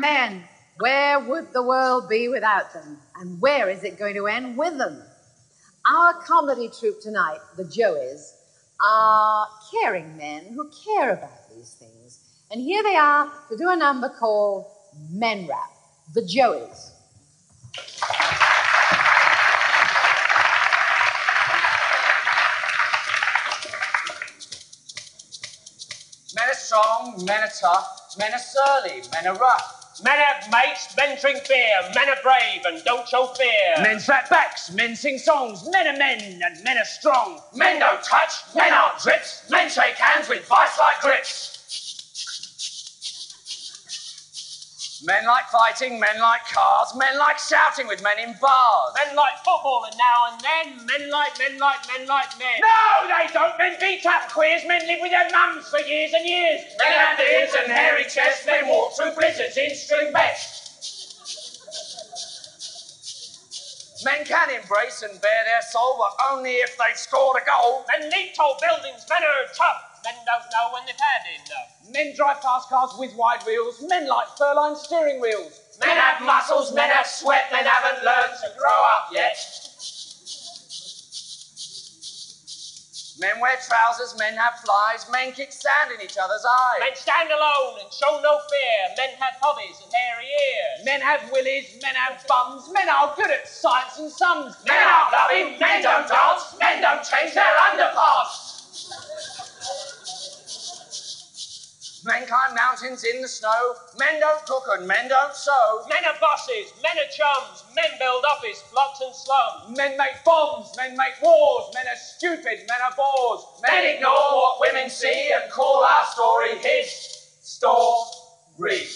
men, where would the world be without them? And where is it going to end with them? Our comedy troupe tonight, the Joeys, are caring men who care about these things. And here they are to do a number called Men Rap, the Joeys. Men are strong, men are tough, men are surly, men are rough. Men have mates, men drink beer, men are brave and don't show fear. Men slap backs, men sing songs, men are men and men are strong. Men don't touch, men aren't drips, men shake hands with vice-like grips. Men like fighting, men like cars, men like shouting with men in bars. Men like football and now and then, men like men. No, they don't. Men beat up queers, men live with their mums for years and years. Men have beards and hairy chests, men walk through blizzards in string vests. Men can embrace and bare their soul, but only if they've scored a goal. Men leap tall buildings, men are tough. Men don't know when they've had enough. Men drive fast cars with wide wheels, men like fur-lined steering wheels. Men have muscles, men have sweat, men haven't learned to grow up yet. Men wear trousers, men have flies, men kick sand in each other's eyes. Men stand alone and show no fear, men have hobbies and hairy ears. Men have willies, men have bums, men are good at science and sums. Men aren't loving, men don't dance, men don't change their underparts. Men climb mountains in the snow, men don't cook and men don't sew. Men are bosses, men are chums, men build office blocks and slums. Men make bombs, men make wars, men are stupid, men are bores. Men ignore what women see and call our story his story.